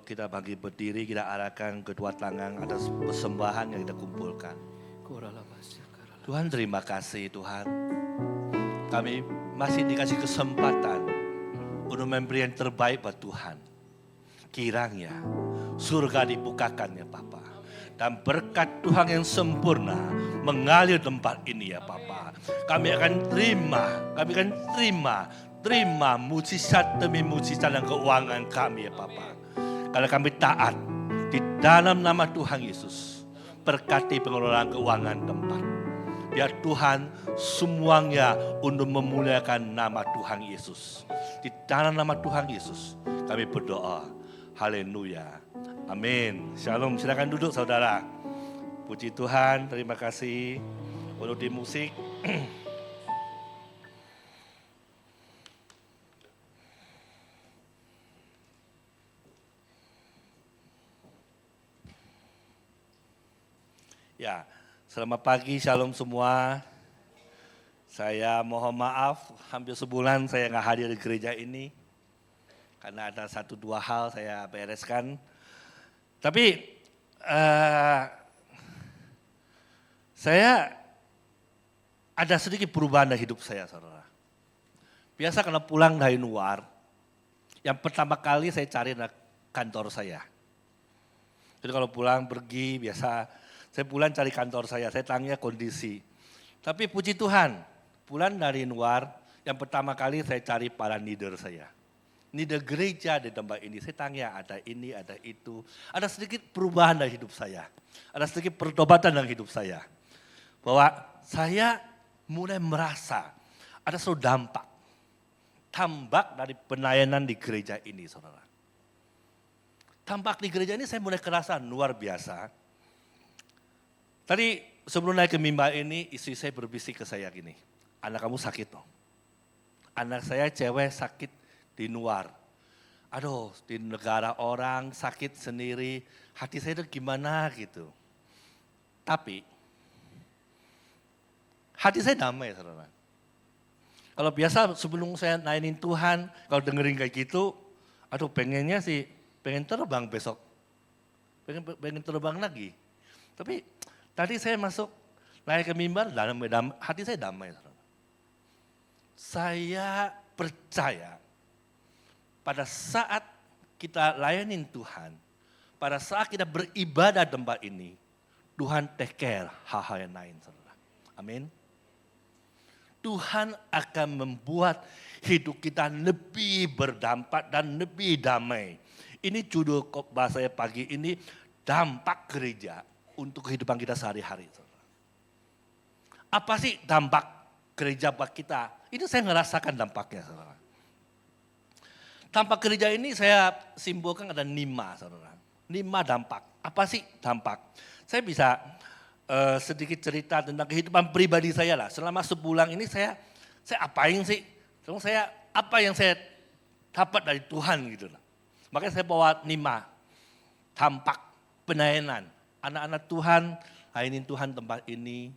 kita bagi berdiri, kita arahkan kedua tangan atas persembahan yang kita kumpulkan. Tuhan terima kasih Tuhan. Kami masih dikasih kesempatan untuk memberi yang terbaik buat Tuhan. Kiranya surga dibukakan ya Bapa. Dan berkat Tuhan yang sempurna mengalir tempat ini ya Bapa. Kami akan terima mujizat demi mujizat dan keuangan kami ya Bapa. Kalau kami taat di dalam nama Tuhan Yesus, berkati pengelolaan keuangan tempat. Biar Tuhan semuanya untuk memuliakan nama Tuhan Yesus. Di dalam nama Tuhan Yesus kami berdoa. Haleluya. Amin. Shalom. Silakan duduk saudara. Puji Tuhan. Terima kasih untuk di musik. Ya, selamat pagi, shalom semua. Saya mohon maaf, hampir sebulan saya nggak hadir di gereja ini. Karena ada 1-2 hal saya bereskan. Tapi saya ada sedikit perubahan dalam hidup saya, saudara. Biasa kalau pulang dari luar, yang pertama kali saya cari kantor saya. Jadi kalau pulang pergi, biasa saya pulang cari kantor saya tanya kondisi. Tapi puji Tuhan, pulang dari luar, yang pertama kali saya cari para leader saya. Leader gereja di tempat ini, saya tanya ada ini, ada itu. Ada sedikit perubahan dalam hidup saya. Ada sedikit pertobatan dalam hidup saya. Bahwa saya mulai merasa ada suatu dampak dari pelayanan di gereja ini, saudara. Dampak di gereja ini saya mulai kerasa luar biasa. Tadi sebelum naik ke mimbar ini, istri saya berbisik ke saya gini, anak kamu sakit loh. Anak saya cewek sakit di luar. Aduh, di negara orang sakit sendiri, hati saya itu gimana gitu. Tapi, hati saya damai, saudara. Kalau biasa sebelum saya nainin Tuhan, kalau dengerin kayak gitu, aduh pengennya sih, pengen terbang besok. Pengen terbang lagi. Tapi tadi saya masuk, naik ke mimbar, hati saya damai. Saudara. Saya percaya pada saat kita layanin Tuhan, pada saat kita beribadah di tempat ini, Tuhan take care hal-hal yang lain. Saudara. Amin. Tuhan akan membuat hidup kita lebih berdampak dan lebih damai. Ini judul khotbah saya pagi ini, dampak gereja untuk kehidupan kita sehari-hari. Apa sih dampak gereja buat kita? Ini saya ngerasakan dampaknya, saudara. Dampak gereja ini saya simpulkan ada 5, saudara. 5 dampak. Apa sih dampak? Saya bisa sedikit cerita tentang kehidupan pribadi saya lah. Selama sebulan ini saya apain sih? Apa yang saya dapat dari Tuhan gitu lah. Makanya saya bawa 5 dampak pelayanan. Anak-anak Tuhan, layanin Tuhan tempat ini.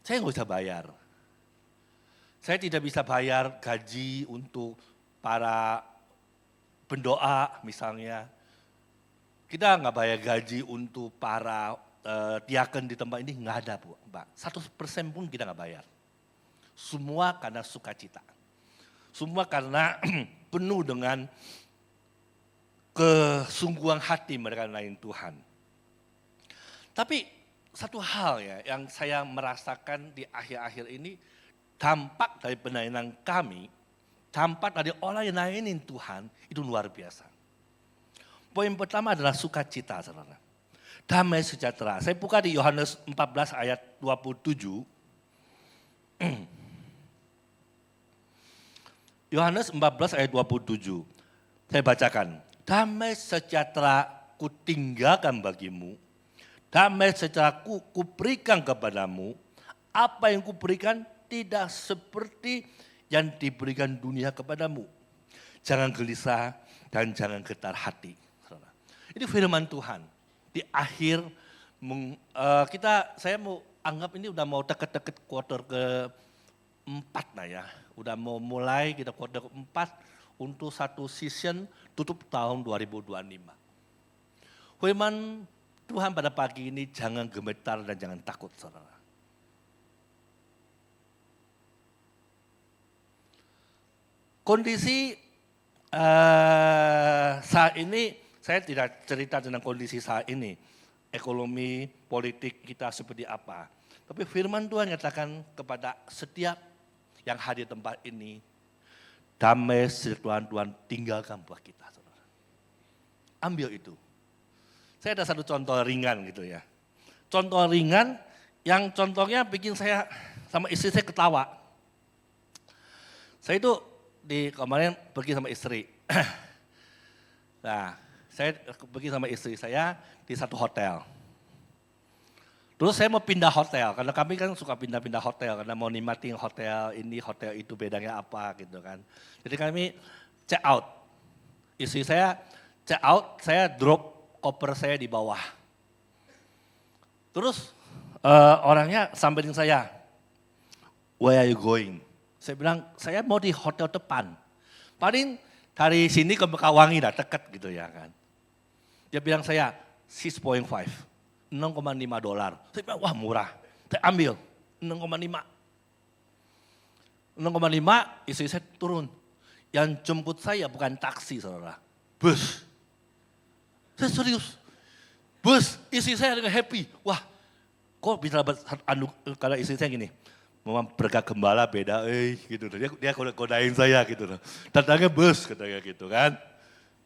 Saya nggak bisa bayar. Saya tidak bisa bayar gaji untuk para pendoa misalnya. Kita nggak bayar gaji untuk para diaken di tempat ini, nggak ada Pak. 1% pun kita nggak bayar. Semua karena sukacita. Semua karena penuh dengan kesungguhan hati mereka lain Tuhan. Tapi satu hal ya yang saya merasakan di akhir-akhir ini, dampak dari pelayanan kami, dampak dari orang yang layanin Tuhan itu luar biasa. Poin pertama adalah sukacita, saudara. Damai sejahtera. Saya buka di Yohanes 14 ayat 27. Yohanes 14 ayat 27. Saya bacakan. Damai sejahtera kutinggalkan bagimu. Damai sejahtera kuberikan kepadamu. Apa yang kuberikan tidak seperti yang diberikan dunia kepadamu. Jangan gelisah dan jangan getar hati. Ini firman Tuhan. Di akhir saya mau anggap ini udah mau deket-deket quarter ke-4 lah ya. Udah mau mulai kita quarter ke-4. untuk satu season tutup tahun 2025. Firman Tuhan pada pagi ini jangan gemetar dan jangan takut, saudara. Kondisi saat ini, saya tidak cerita tentang kondisi saat ini. Ekonomi, politik kita seperti apa. Tapi firman Tuhan nyatakan kepada setiap yang hadir di tempat ini, damai sejahtera Tuhan tinggalkan buat kita, saudara. Ambil itu. Saya ada satu contoh ringan gitu ya. Contoh ringan yang contohnya bikin saya sama istri saya ketawa. Saya itu kemarin pergi sama istri. Nah, saya pergi sama istri saya di satu hotel. Terus saya mau pindah hotel, karena kami kan suka pindah-pindah hotel, karena mau nikmatin hotel ini, hotel itu bedanya apa gitu kan. Jadi kami check out. Istri saya check out, saya drop koper saya di bawah. Terus orangnya samperin saya, where are you going? Saya bilang, saya mau di hotel depan. Paling dari sini ke Bekauwangi dah, deket gitu ya kan. Dia bilang saya, 6.5, $6.5. Saya bilang, wah murah. Saya ambil, 6.5. 6.5, istri saya turun. Yang jemput saya bukan taksi, saudara. Bus. Saya serius. Bus, istri saya dengan happy. Wah, kok bisa dapat karena istri saya gini. Mama berkat gembala beda, gitu. Dia kodain saya gitu. Datangnya bus, katanya gitu kan.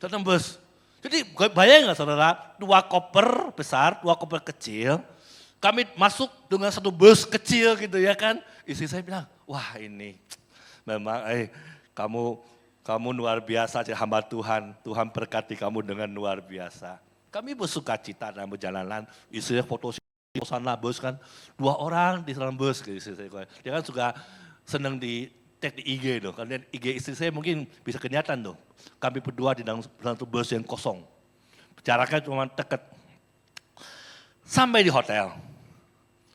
Datang bus. Jadi bayang nggak saudara, 2 koper besar, 2 koper kecil. Kami masuk dengan satu bus kecil gitu ya kan. Istri saya bilang, wah ini memang kamu luar biasa hamba Tuhan. Tuhan berkati kamu dengan luar biasa. Kami bersuka cita dalam perjalanan, istrinya foto sana bus kan, 2 orang di dalam bus. Dia kan suka senang di tag di IG tuh, karena IG istri saya mungkin bisa kelihatan tuh. Kami berdua di dalam satu bus yang kosong. Jaraknya cuma deket. Sampai di hotel.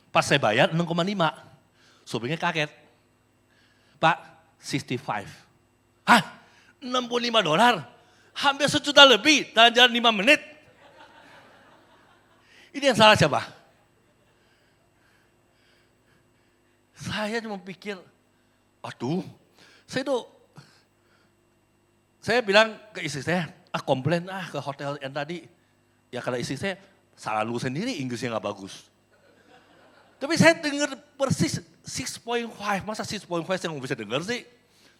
Pas saya bayar 6,5. Supirnya kaget. Pak, 65. Hah? $65? Hampir $1 juta lebih dalam jalan 5 menit. Ini yang salah siapa? Saya cuma pikir, aduh, saya bilang ke istri saya, komplain ke hotel yang tadi. Ya karena istri saya salah lu sendiri, Inggrisnya gak bagus. Tapi saya dengar persis 6.5, masa 6.5 saya nggak bisa dengar sih.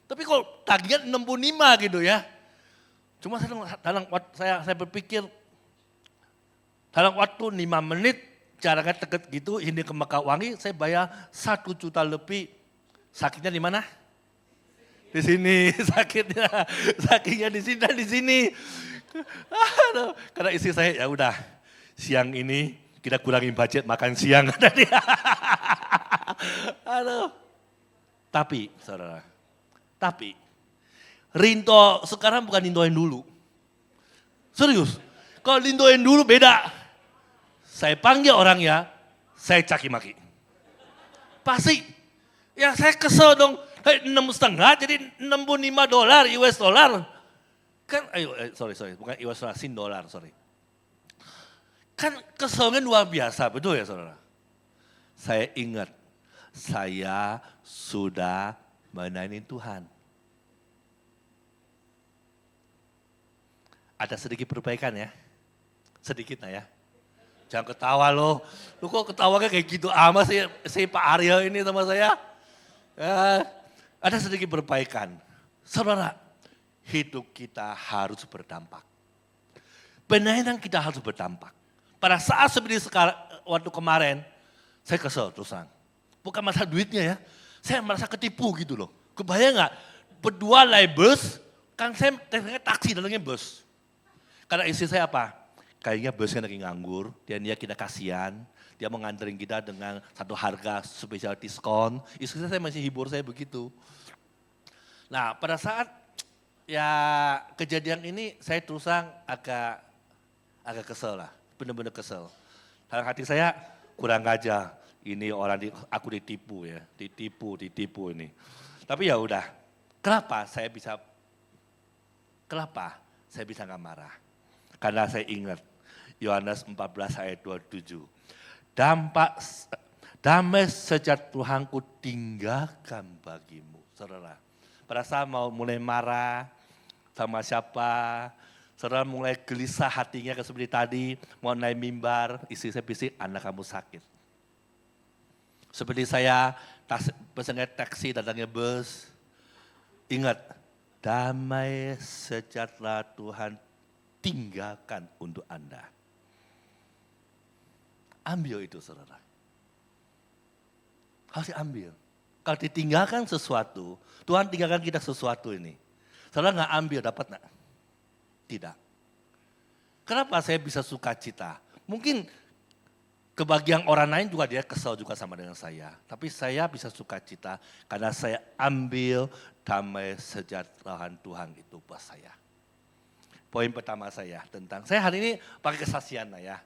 Tapi kalau tagihan 65 gitu ya. Cuma saya berpikir, dalam waktu 5 menit, jaraknya deket gitu, ini ke Bekauwangi, saya bayar $1 juta lebih. Sakitnya di mana? Di sini, sakitnya di sini dan di sini. Aduh, karena istri saya ya udah siang ini kita kurangin budget makan siang. Aduh. Tapi, saudara, Rinto sekarang bukan Rinto yang dulu. Serius, kalau Rinto yang dulu beda. Saya panggil orangnya, saya caci maki. Pasti, ya saya kesel dong. 6,5 jadi $65 US dollar. Kan, sorry, bukan US dollar, Sin dolar, sorry. Kan keselnya luar biasa, betul ya saudara? Saya ingat, saya sudah menainin Tuhan. Ada sedikit perbaikan ya, sedikit lah ya. Jangan ketawa loh. Lu kok ketawanya kayak gitu amat sih si Pak Arya ini sama saya. Ada sedikit perbaikan. Saudara, hidup kita harus berdampak. Benar kita harus berdampak. Pada saat seperti sekarang, waktu kemarin, saya kesel terusan. Bukan masalah duitnya ya. Saya merasa ketipu gitu loh. Kebayang gak? Berdua naik bus, kan saya taksi dalamnya bus. Karena istri saya apa? Kayaknya busnya lagi nganggur, dan kita kasihan, dia mau nganterin kita dengan satu harga spesial diskon. Istri saya masih hibur saya begitu. Nah pada saat ya kejadian ini saya terusan agak kesel lah, benar-benar kesel. Dalam hati saya kurang aja, ini aku ditipu ya, ditipu ini. Tapi ya udah, kenapa saya bisa Kenapa saya bisa nggak marah? Karena saya ingat Yohanes 14 ayat 27. Damai sejahtera Tuhanku tinggalkan bagimu. Saudara, pada saat mau mulai marah sama siapa, saudara mulai gelisah hatinya seperti tadi, mau naik mimbar, istri saya bisik, anak kamu sakit. Seperti saya pesannya taksi, datangnya bus, ingat, damai sejahtera Tuhan tinggalkan untuk Anda. Ambil itu saudara. Harus diambil. Kalau ditinggalkan sesuatu, Tuhan tinggalkan kita sesuatu ini. Saudara nggak ambil, dapat nggak? Tidak. Kenapa saya bisa sukacita? Mungkin kebagian orang lain juga dia kesal juga sama dengan saya. Tapi saya bisa sukacita karena saya ambil damai sejahtera Tuhan itu buat saya. Poin pertama saya tentang, saya hari ini pakai kesaksian lah ya.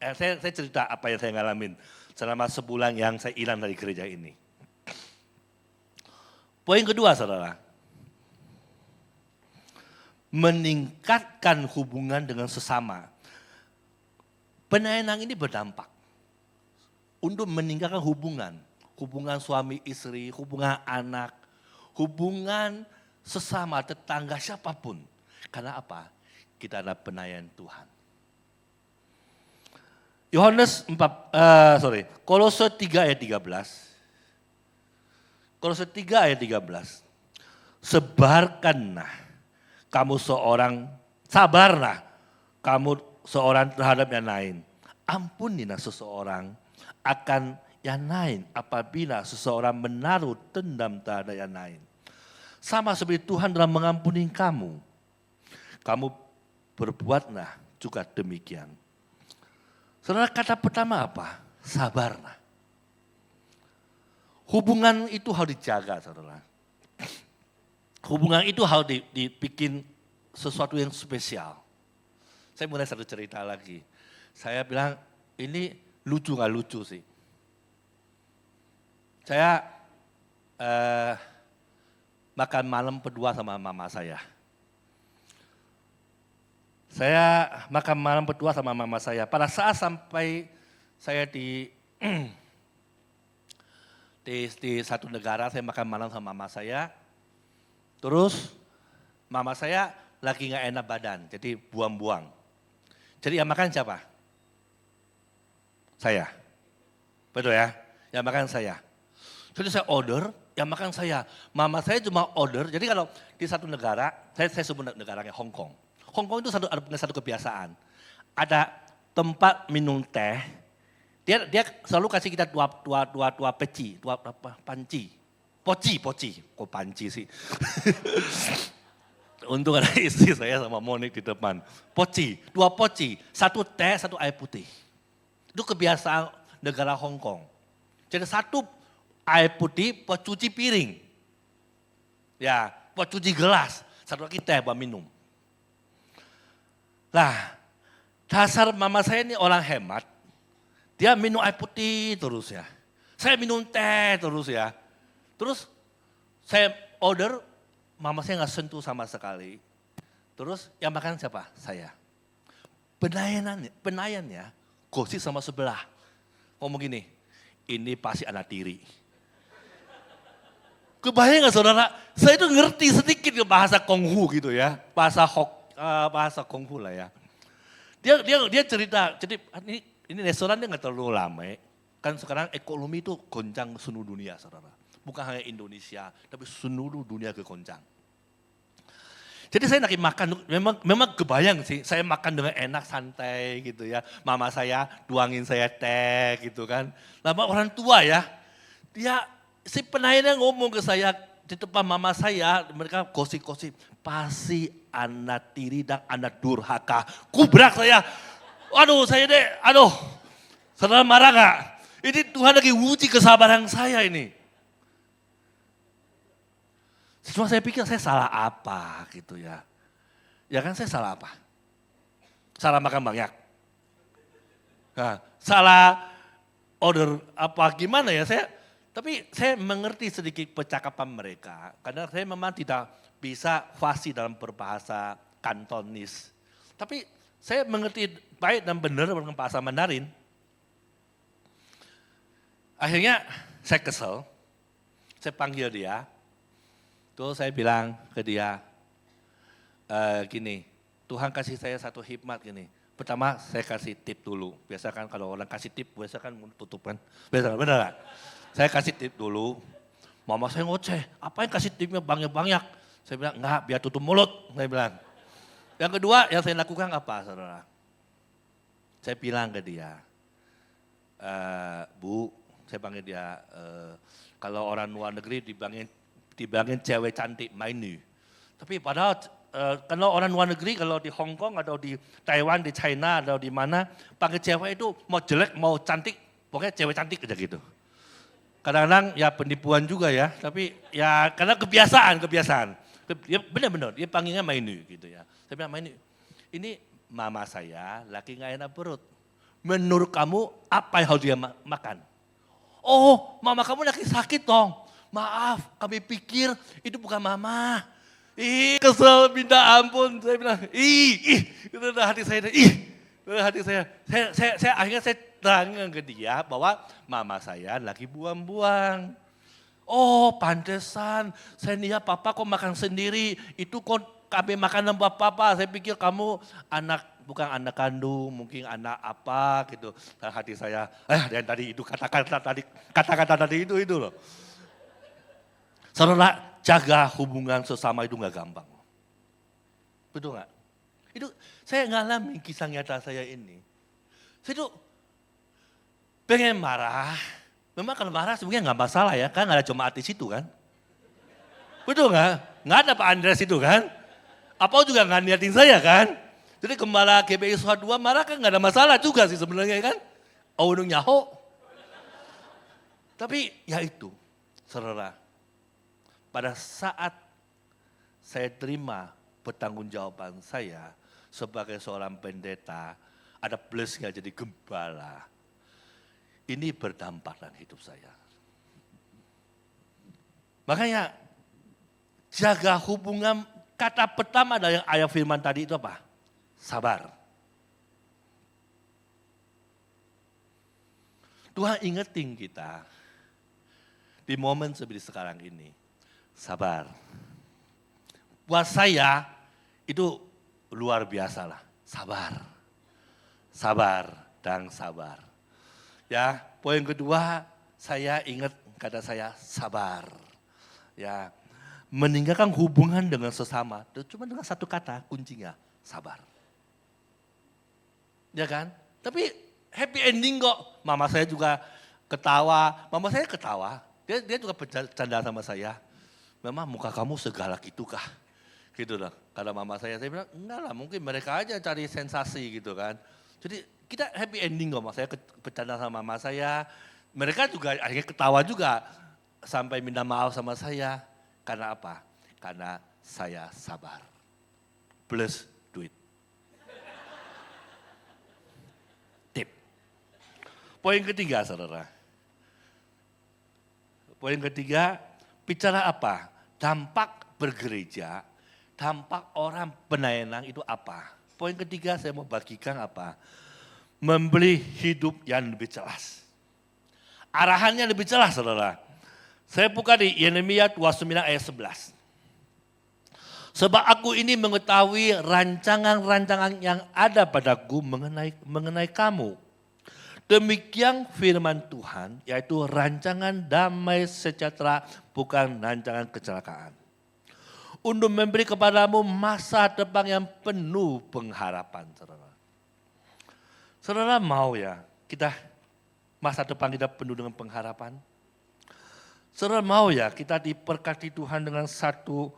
Saya cerita apa yang saya ngalamin selama sebulan yang saya hilang dari gereja ini. Poin kedua saudara, meningkatkan hubungan dengan sesama. Penayangan ini berdampak untuk meningkatkan hubungan suami istri, hubungan anak, hubungan sesama tetangga siapapun. Karena apa? Kita adalah penayan Tuhan. Kolose 3 ayat 13. Kolose 3 ayat 13. Sabarlah kamu seorang terhadap yang lain. Ampunilah seseorang akan yang lain apabila seseorang menaruh dendam terhadap yang lain. Sama seperti Tuhan dalam mengampuni kamu. Kamu berbuatlah juga demikian. Saudara, kata pertama apa? Sabarlah. Hubungan itu harus dijaga, saudara. Hubungan itu harus dibikin sesuatu yang spesial. Saya mulai satu cerita lagi. Saya bilang, ini lucu gak lucu sih. Saya makan malam berdua sama mama saya. Saya makan malam berdua sama mama saya. Pada saat sampai saya di satu negara, saya makan malam sama mama saya. Terus mama saya lagi gak enak badan, jadi buang-buang. Jadi yang makan siapa? Saya. Betul ya? Yang makan saya. Jadi saya order, yang makan saya. Mama saya cuma order, jadi kalau di satu negara, saya sebut negaranya Hong Kong. Hong Kong itu punya satu kebiasaan. Ada tempat minum teh, dia selalu kasih kita dua peci, panci. Poci, kok panci sih. Untung ada istri saya sama Monik di depan. Dua poci, satu teh, satu air putih. Itu kebiasaan negara Hong Kong. Jadi satu air putih buat cuci piring. Ya, buat cuci gelas. Satu lagi teh buat minum. Nah, dasar mama saya ini orang hemat. Dia minum air putih terus ya. Saya minum teh terus ya. Terus saya order, mama saya nggak sentuh sama sekali. Terus yang makan siapa? Saya. Penayannya gosip sama sebelah. Ngomong gini, ini pasti anak tiri. Kebayang gak saudara? Saya itu ngerti sedikit bahasa Konghu gitu ya. Bahasa Konghu lah ya. Dia cerita, jadi ini restoran dia nggak terlalu lama. Kan sekarang ekonomi itu goncang seluruh dunia saudara. Bukan hanya Indonesia, tapi seluruh dunia kegoncang. Jadi saya lagi makan, memang kebayang sih, saya makan dengan enak, santai gitu ya. Mama saya tuangin saya teh gitu kan. Lama orang tua ya, si penayannya ngomong ke saya, di depan mama saya, mereka gosip-gosip, pasti anak tiri dan anak durhaka. Kubrak saya, saudara marah gak? Ini Tuhan lagi uji kesabaran saya ini. Cuma saya pikir saya salah apa gitu ya. Ya kan saya salah apa? Salah makan banyak. Nah, salah order apa gimana ya tapi saya mengerti sedikit percakapan mereka. Karena saya memang tidak bisa fasih dalam berbahasa Kantonis. Tapi saya mengerti baik dan benar dengan bahasa Mandarin. Akhirnya saya kesel, saya panggil dia, terus saya bilang ke dia, gini, Tuhan kasih saya satu hikmat gini. Pertama saya kasih tip dulu, biasa kan kalau orang kasih tip, biasa kan tutup kan, biasa benar gak? Saya kasih tip dulu, mama saya ngoceh, apa yang kasih tipnya banyak-banyak? Saya bilang, enggak, biar tutup mulut, saya bilang. Yang kedua, yang saya lakukan apa, saudara? Saya bilang ke dia, Bu, saya panggil dia, kalau orang luar negeri dibilangin cewek cantik, mainu. Tapi padahal kalau orang luar negeri, kalau di Hong Kong atau di Taiwan, di China atau di mana, panggil cewek itu mau jelek, mau cantik, pokoknya cewek cantik aja gitu. Kadang-kadang ya penipuan juga ya, tapi ya karena kebiasaan. Dia benar-benar, dia panggilnya mainu gitu ya. Saya bilang mainu, ini mama saya lagi gak enak perut. Menurut kamu apa yang harus dia makan? Oh, mama kamu lagi sakit dong. Maaf, kami pikir itu bukan mama. Kesel minta ampun. Saya bilang, itu udah hati saya. Saya akhirnya saya terangkan ke dia bahwa mama saya lagi buang-buang. Oh, pantesan. Saya lihat papa kok makan sendiri. Itu kok kami makanan buat papa. Saya pikir kamu bukan anak kandung, mungkin anak apa gitu. Dan hati saya, yang tadi itu kata-kata tadi itu loh. Saudara, jaga hubungan sesama itu gak gampang. Betul gak? Itu saya ngalamin kisah nyata saya ini. Saya tuh pengen marah. Memang kalau marah sebenarnya gak masalah ya, kan gak ada jemaat di situ kan. Betul gak? Gak ada Pak Andreas itu kan. Apa juga gak niatin saya kan. Jadi gembala GBI Suha 2 marah kan gak ada masalah juga sih sebenarnya kan. Aunung nyaho. Tapi ya itu, saudara. Pada saat saya terima pertanggungjawaban saya sebagai seorang pendeta, ada plusnya jadi gembala. Ini berdampak dalam hidup saya. Makanya jaga hubungan, kata pertama dari ayat firman tadi itu apa? Sabar. Tuhan ingetin kita di momen seperti sekarang ini. Sabar. Buat saya itu luar biasa lah. Sabar. Sabar dan sabar. Ya, poin kedua saya ingat kata saya sabar. Ya, meninggalkan hubungan dengan sesama. Cuma dengan satu kata kuncinya, sabar. Ya kan? Tapi happy ending kok. Mama saya juga ketawa. Mama saya ketawa. Dia juga bercanda sama saya. Memang muka kamu segalak itu kah? Gitu loh. Kata mama saya bilang, enggak lah mungkin mereka aja cari sensasi gitu kan. Jadi kita happy ending kok. Saya bercanda sama mama saya. Mereka juga akhirnya ketawa juga. Sampai minta maaf sama saya. Karena apa? Karena saya sabar. Plus duit. Tip. Poin ketiga saudara. Poin ketiga, bicara apa? Dampak bergereja, dampak orang penayangan itu apa? Poin ketiga saya mau bagikan apa? Membeli hidup yang lebih jelas. Arahannya lebih jelas saudara. Saya buka di Yeremia 29 ayat 11. Sebab aku ini mengetahui rancangan-rancangan yang ada padaku mengenai kamu. Demikian firman Tuhan, yaitu rancangan damai sejahtera, bukan rancangan kecelakaan. Untuk memberi kepadamu masa depan yang penuh pengharapan, saudara. Saudara mau ya, masa depan kita penuh dengan pengharapan? Saudara mau ya, kita diberkati Tuhan dengan satu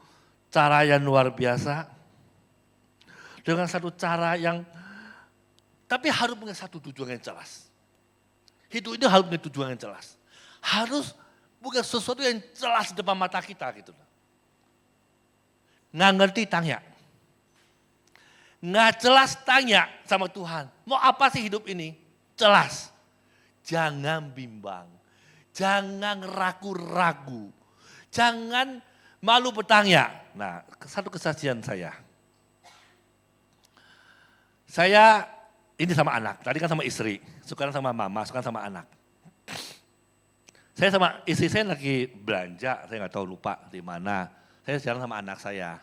cara yang luar biasa? Dengan satu cara yang, tapi harus punya satu tujuan yang jelas. Hidup itu harus punya tujuan yang jelas. Harus bukan sesuatu yang jelas di depan mata kita gitu. Nggak ngerti tanya. Nggak jelas tanya sama Tuhan. Mau apa sih hidup ini? Jelas. Jangan bimbang. Jangan ragu-ragu. Jangan malu bertanya. Nah, satu kesaksian saya. Saya ini sama anak, tadi kan sama istri, sekarang sama mama, sekarang sama anak. Saya sama istri saya lagi belanja, saya nggak tahu lupa di mana. Saya jalan sama anak saya.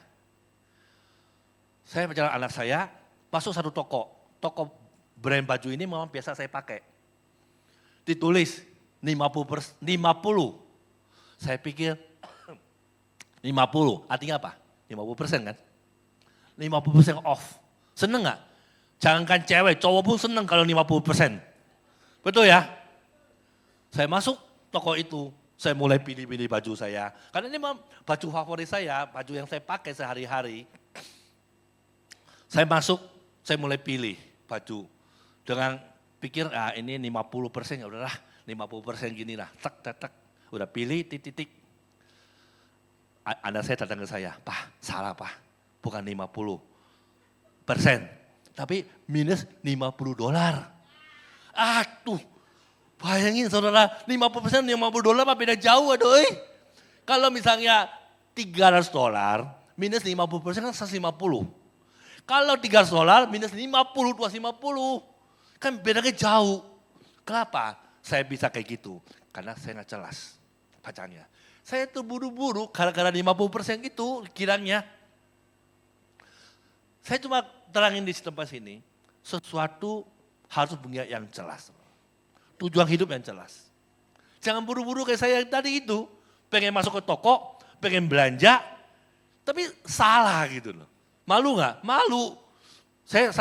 Saya berjalan anak saya, masuk satu toko. Toko brand baju ini memang biasa saya pakai. Ditulis 50. Saya pikir 50, artinya apa? 50% kan? 50% off. Seneng nggak? Jangankan cewek, cowok pun seneng kalau 50%. Betul ya? Saya masuk toko itu, saya mulai pilih-pilih baju saya. Karena ini memang baju favorit saya, baju yang saya pakai sehari-hari. Saya masuk, saya mulai pilih baju. Dengan pikir, ini 50% ya udahlah, 50% gini lah, tek. Udah pilih, titik. Anak saya datang ke saya, Pak, salah Pak, bukan 50%, tapi minus $50. Aduh, bayangin saudara, 50% $50 mah beda jauh aduh. Kalau misalnya $300, minus 50% kan 150. Kalau $300 minus 50, 250, kan bedanya jauh. Kenapa saya bisa kayak gitu? Karena saya nggak jelas bacanya. Saya terburu-buru gara-gara 50% itu kiranya. Saya cuma terangin di tempat sini, sesuatu harus punya yang jelas. Tujuan hidup yang jelas. Jangan buru-buru kayak saya tadi itu, pengen masuk ke toko, pengen belanja, tapi salah gitu loh. Malu nggak? Malu. Saya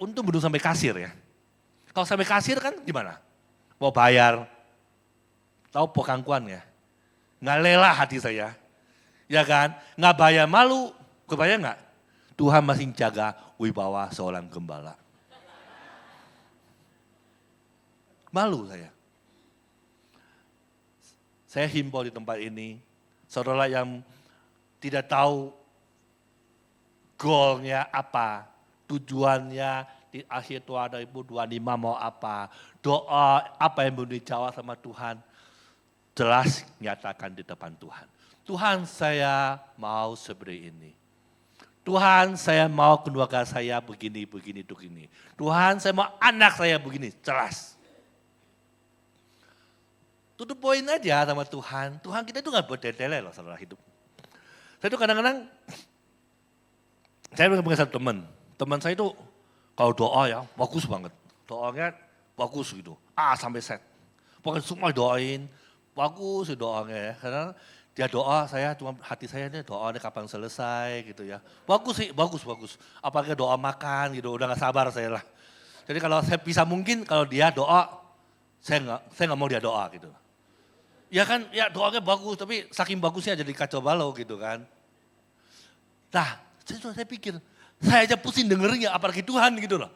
untung belum sampai kasir ya. Kalau sampai kasir kan gimana? Mau bayar, tahu pokangkuan ya? Nggak lelah hati saya, ya kan? Nggak bayar malu, kebayang nggak? Tuhan masih jaga wibawa seorang gembala. Malu saya. Saya himbau di tempat ini, saudara yang tidak tahu goalnya apa, tujuannya di akhir Tuhan 2025 mau apa, doa apa yang mau dijawab sama Tuhan, jelas nyatakan di depan Tuhan. Tuhan saya mau seperti ini. Tuhan saya mau keluarga saya begini. Tuhan saya mau anak saya begini, jelas. Tutup poin aja sama Tuhan. Tuhan kita itu gak berdedele loh saudara hidup. Saya itu kadang-kadang, saya punya satu teman saya itu kalau doa ya bagus banget. Doanya bagus gitu, A sampai Z. Pokoknya semua doain, bagus doanya ya. Karena dia doa, saya cuma hati saya ini doanya kapan selesai gitu ya. Bagus sih, bagus. Apalagi doa makan gitu, udah gak sabar saya lah. Jadi kalau saya bisa mungkin kalau dia doa, saya nggak mau dia doa gitu. Ya kan, ya doanya bagus, tapi saking bagusnya jadi kacau balau gitu kan. Nah, saya pikir, saya aja pusing dengernya, apalagi Tuhan gitu loh.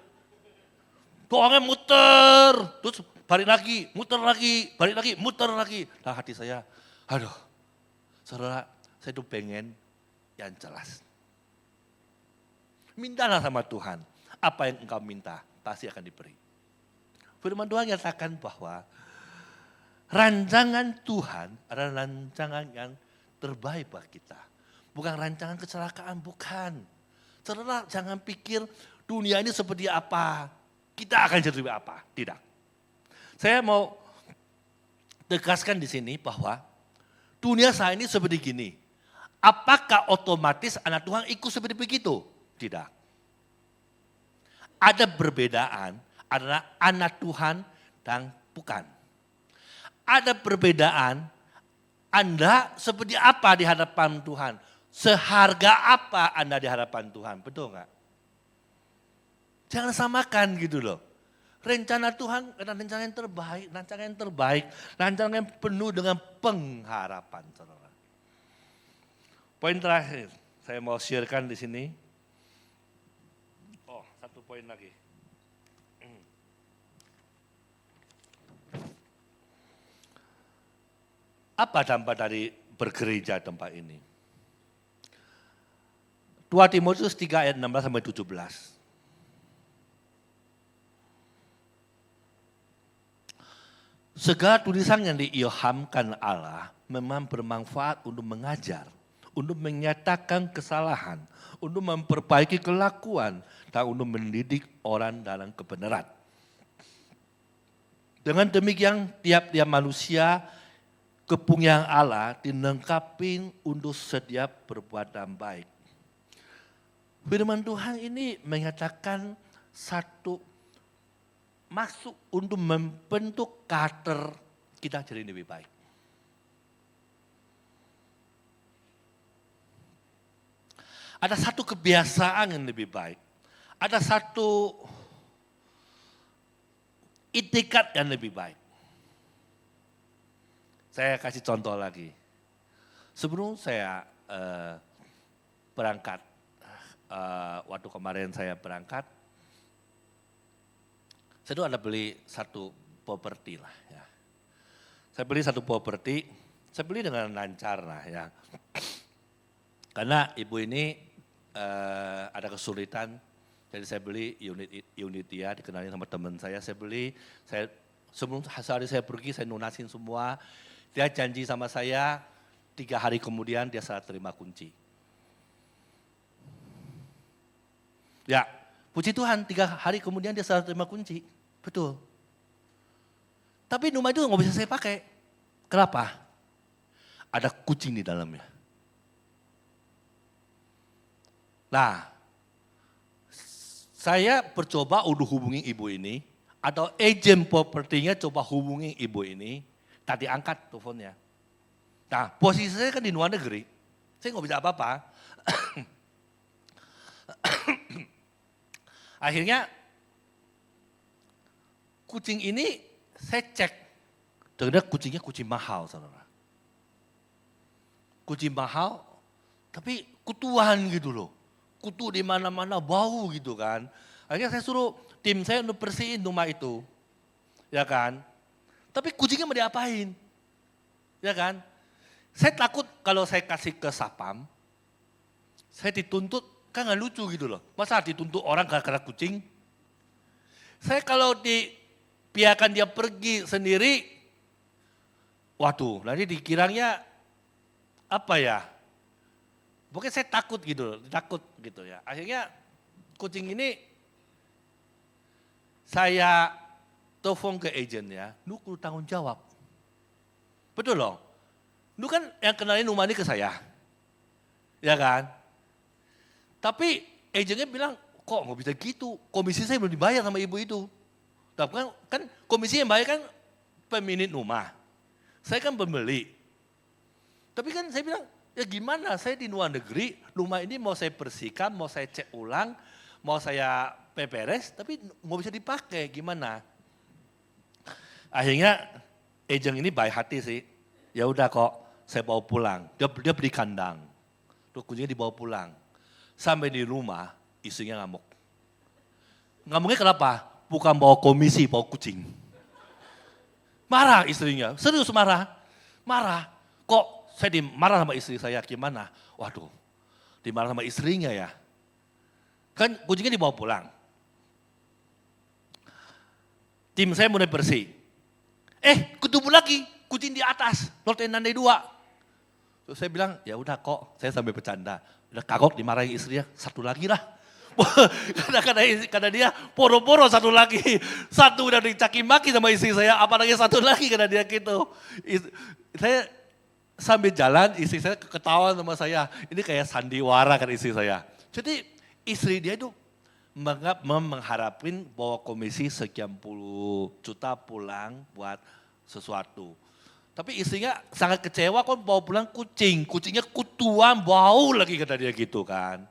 Doanya muter, terus balik lagi, muter lagi. Nah hati saya, aduh, saudara, saya tuh pengen yang jelas. Mintalah sama Tuhan, apa yang engkau minta, pasti akan diberi. Firman Tuhan nyatakan bahwa rancangan Tuhan adalah rancangan yang terbaik buat kita. Bukan rancangan kecelakaan, bukan. Saudara jangan pikir dunia ini seperti apa, kita akan jadi apa, tidak. Saya mau tegaskan di sini bahwa dunia saat ini seperti gini. Apakah otomatis anak Tuhan ikut seperti begitu? Tidak. Ada perbedaan adalah anak Tuhan dan bukan. Ada perbedaan Anda seperti apa di hadapan Tuhan. Seharga apa Anda di hadapan Tuhan, betul nggak? Jangan samakan gitu loh. Rencana Tuhan adalah rencana yang terbaik, rencana yang penuh dengan pengharapan, saudara. Poin terakhir, saya mau sharekan di sini. Oh, satu poin lagi. Apa dampak dari bergereja tempat ini? 2 Timotius 3 ayat 16 sampai 17. Segala tulisan yang diilhamkan Allah memang bermanfaat untuk mengajar, untuk menyatakan kesalahan, untuk memperbaiki kelakuan, dan untuk mendidik orang dalam kebenaran. Dengan demikian tiap-tiap manusia kepunyaan Allah dilengkapi untuk setiap perbuatan baik. Firman Tuhan ini menyatakan satu masuk untuk membentuk karakter kita jadi lebih baik. Ada satu kebiasaan yang lebih baik. Ada satu itikat yang lebih baik. Saya kasih contoh lagi. Sebelum saya berangkat, waktu kemarin saya berangkat, saya tuh ada beli satu properti lah ya. Saya beli satu properti, saya beli dengan lancar lah ya. Karena ibu ini ada kesulitan, jadi saya beli unit dia, dikenalin sama teman saya beli, sebelum sehari saya pergi saya lunasin semua, dia janji sama saya 3 hari kemudian dia serah terima kunci. Ya, puji Tuhan 3 hari kemudian dia serah terima kunci, betul. Tapi rumah itu nggak bisa saya pakai, kenapa? Ada kucing di dalamnya. Nah, saya bercoba untuk hubungi ibu ini, atau agent propertinya coba hubungi ibu ini, tadi angkat teleponnya. Nah, posisi saya kan di luar negeri, saya nggak bisa apa-apa. Akhirnya, kucing ini saya cek, ternyata kucingnya kucing mahal, saudara. Kucing mahal, tapi kutuan gitu loh. Kutu di mana-mana bau gitu kan. Akhirnya saya suruh tim saya untuk bersihin rumah itu. Ya kan. Tapi kucingnya mau diapain? Ya kan. Saya takut kalau saya kasih ke sapam, saya dituntut, kan gak lucu gitu loh. Masa dituntut orang gara-gara kucing? Saya kalau dibiarkan dia pergi sendiri, waduh nanti dikiranya apa ya? Pokoknya saya takut gitu ya. Akhirnya kucing ini saya telepon ke agennya, lu kudu tanggung jawab. Betul loh. Lu kan yang kenalin rumah ini ke saya. Ya kan? Tapi agennya bilang, kok nggak bisa gitu, komisi saya belum dibayar sama ibu itu. Tapi kan komisi yang bayar kan pemilik rumah. Saya kan pembeli. Tapi kan saya bilang, ya gimana, saya di luar negeri, rumah ini mau saya bersihkan, mau saya cek ulang, mau saya beberes, tapi nggak bisa dipakai, gimana? Akhirnya agent ini baik hati sih, ya udah kok, saya bawa pulang. Dia beli kandang, terus kucingnya dibawa pulang. Sampai di rumah, istrinya ngamuk. Ngamuknya kenapa? Bukan bawa komisi, bawa kucing. Marah istrinya, serius marah. Marah, kok saya dimarah sama istri saya, gimana? Waduh, dimarah sama istrinya ya. Kan kucingnya dibawa pulang. Tim saya mulai bersih. Ketemu lagi, kucing di atas, lantai 2. Terus saya bilang, ya udah kok, saya sambil bercanda. Udah kagok dimarahin istrinya, satu lagi lah. Karena dia poro-poro satu lagi. Satu udah dicaki maki sama istri saya, apalagi satu lagi karena dia gitu. Saya sambil jalan, istri saya ketawa sama saya. Ini kayak sandiwara kan istri saya. Jadi istri dia itu mengharapin bahwa komisi sekian puluh juta pulang buat sesuatu. Tapi istrinya sangat kecewa kok bawa pulang kucing. Kucingnya kutuan, bau lagi kata dia gitu kan.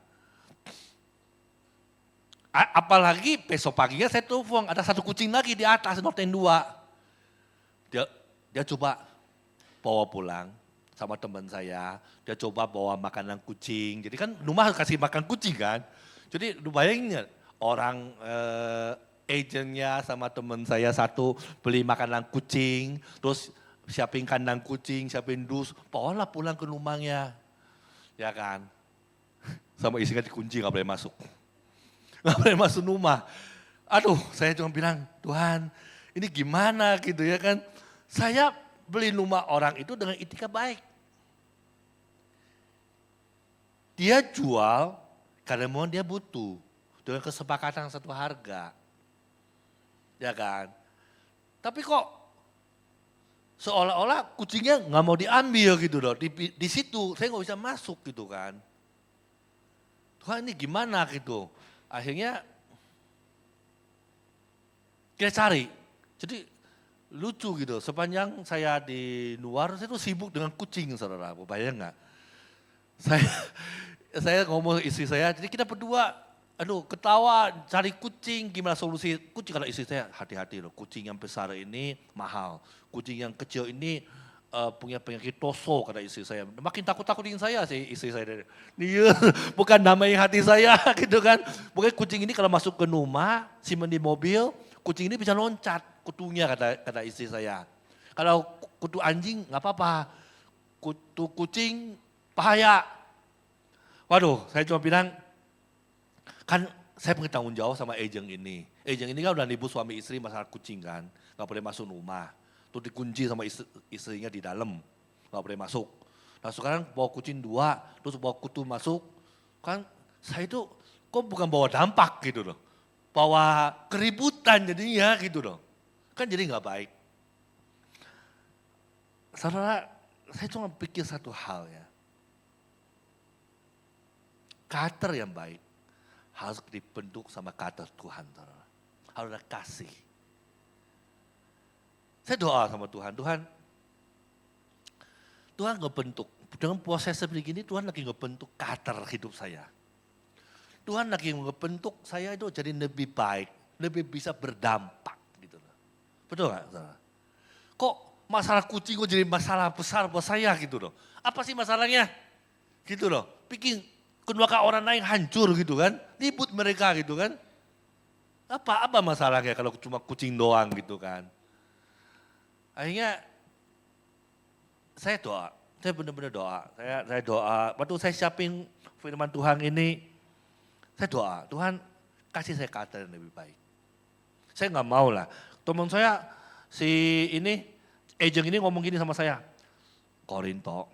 Apalagi besok paginya saya telepon, ada satu kucing lagi di atas, lantai 2. Dia coba bawa pulang sama teman saya, dia coba bawa makanan kucing. Jadi kan rumah harus kasih makan kucing kan. Jadi bayangin orang agennya sama teman saya satu beli makanan kucing, terus siapin kandang kucing, siapin dus, bawalah pulang ke rumahnya. Ya kan. Sama istrinya dikunci gak boleh masuk. Gak boleh masuk rumah. Aduh, saya cuma bilang, Tuhan ini gimana gitu ya kan. Saya beli rumah orang itu dengan etika baik. Dia jual karena memang dia butuh. Dengan kesepakatan satu harga. Ya kan? Tapi kok seolah-olah kucingnya nggak mau diambil gitu loh. Di situ saya nggak bisa masuk gitu kan. Tuhan ini gimana gitu. Akhirnya kita cari. Jadi lucu gitu. Sepanjang saya di luar saya tuh sibuk dengan kucing saudara. Bayang nggak? Saya ngomong istri saya, jadi kita berdua ketawa cari kucing, gimana solusi kucing. Kalau istri saya hati-hati loh, kucing yang besar ini mahal, kucing yang kecil ini punya penyakit toso kata istri saya. Makin takut-takutin saya sih istri saya. Dia bukan namai hati saya gitu kan. Pokoknya kucing ini kalau masuk ke rumah, simpen di mobil, kucing ini bisa loncat kutunya kata istri saya. Kalau kutu anjing nggak apa-apa, kutu kucing bahaya. Waduh, saya cuma bilang, kan saya punya tanggung jawab sama agent ini. Agent ini kan udah nipu suami istri masalah kucing kan, gak boleh masuk rumah. Tuh dikunci sama istrinya di dalam, gak boleh masuk. Nah sekarang bawa kucing 2, terus bawa kutu masuk, kan saya itu kok bukan bawa dampak gitu loh. Bawa keributan jadinya gitu loh. Kan jadi gak baik. Saudara, saya cuma pikir satu hal ya. Karakter yang baik harus dibentuk sama karakter Tuhan. Harus ada kasih. Saya doa sama Tuhan, Tuhan ngebentuk. Dengan proses seperti ini Tuhan lagi ngebentuk karakter hidup saya. Tuhan lagi ngebentuk saya itu jadi lebih baik, lebih bisa berdampak. Gitu. Betul gak? Kok masalah kucing kok jadi masalah besar buat saya gitu loh. Apa sih masalahnya? Gitu loh, bikin keluarga orang lain hancur gitu kan, ribut mereka gitu kan. Apa masalahnya kalau cuma kucing doang gitu kan. Akhirnya saya doa, saya benar-benar doa. Saya doa, waktu saya siapin firman Tuhan ini, saya doa, Tuhan kasih saya karakter yang lebih baik. Saya nggak mau lah, teman saya agent ini ngomong gini sama saya, Korinto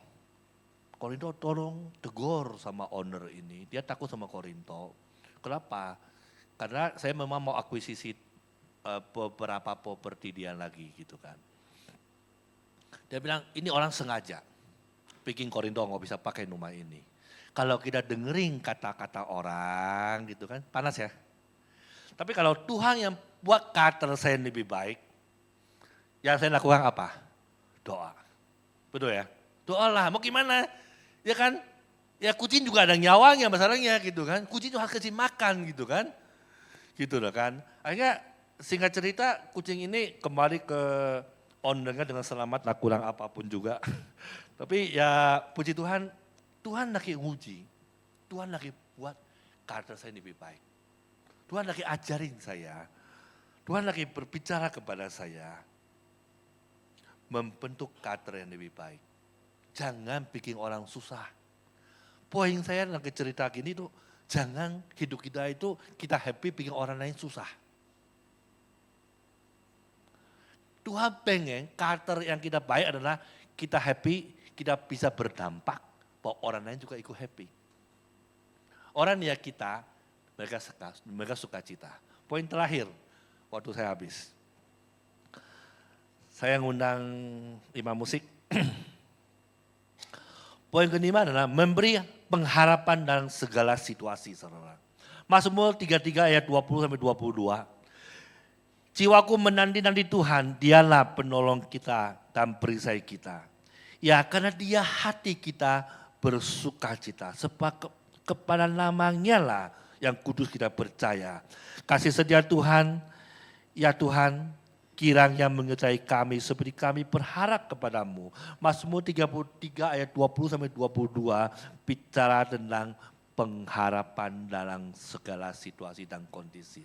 tolong tegur sama owner ini, dia takut sama Korinto. Kenapa? Karena saya memang mau akuisisi beberapa properti dia lagi gitu kan. Dia bilang ini orang sengaja bikin Korinto nggak bisa pakai rumah ini. Kalau kita dengerin kata-kata orang gitu kan, panas ya. Tapi kalau Tuhan yang buat karakter saya lebih baik, yang saya lakukan apa? Doa. Betul ya? Doalah, mau gimana? Ya kan, ya kucing juga ada nyawanya masalahnya gitu kan. Kucing itu harus kasih makan gitu kan. Gitu loh kan. Akhirnya singkat cerita kucing ini kembali ke ownernya dengan selamat, tak kurang apapun juga. Tapi ya puji Tuhan, Tuhan lagi nguji. Tuhan lagi buat karakter saya lebih baik. Tuhan lagi ajarin saya. Tuhan lagi berbicara kepada saya. Membentuk karakter yang lebih baik. Jangan bikin orang susah. Poin saya lagi cerita gini tuh, jangan hidup kita itu kita happy bikin orang lain susah. Tuhan pengen karakter yang kita baik adalah kita happy, kita bisa berdampak bahwa orang lain juga ikut happy. Orang ya kita, mereka suka cita. Poin terakhir, waktu saya habis. Saya ngundang imam musik. Poin kelima adalah memberi pengharapan dalam segala situasi, saudara. Mazmur 33 ayat 20 sampai 22. Jiwaku menanti-nanti Tuhan, dialah penolong kita dan perisai kita. Ya, karena dia hati kita bersuka cita. Sebab kepada namanya lah yang kudus kita percaya. Kasih setia Tuhan, ya Tuhan, kiranya menyertai kami seperti kami berharap kepadamu. Mazmur 33 ayat 20 sampai 22 bicara tentang pengharapan dalam segala situasi dan kondisi.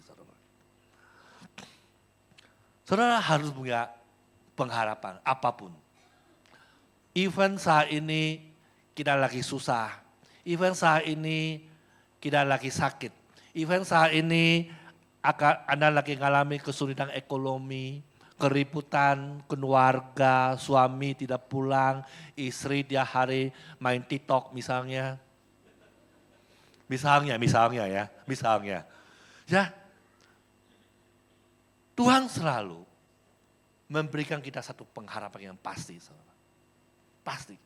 Saudara harus punya pengharapan apapun. Even saat ini kita lagi susah. Even saat ini kita lagi sakit. Even saat ini Anda lagi mengalami kesulitan ekonomi, keributan keluarga, suami tidak pulang, istri dia hari main TikTok misalnya. Misalnya ya, Tuhan selalu memberikan kita satu pengharapan yang pasti, saudara. Pasti.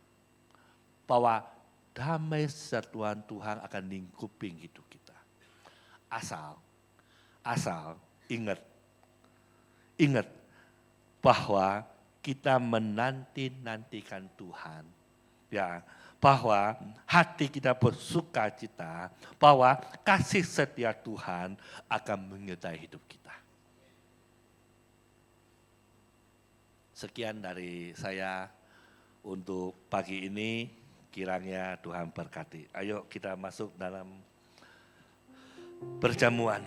Bahwa damai sejahtera Tuhan akan lingkupi hidup kita. Asal ingat bahwa kita menanti-nantikan Tuhan. Ya, bahwa hati kita bersuka cita, bahwa kasih setia Tuhan akan menyertai hidup kita. Sekian dari saya untuk pagi ini, kiranya Tuhan berkati. Ayo kita masuk dalam perjamuan.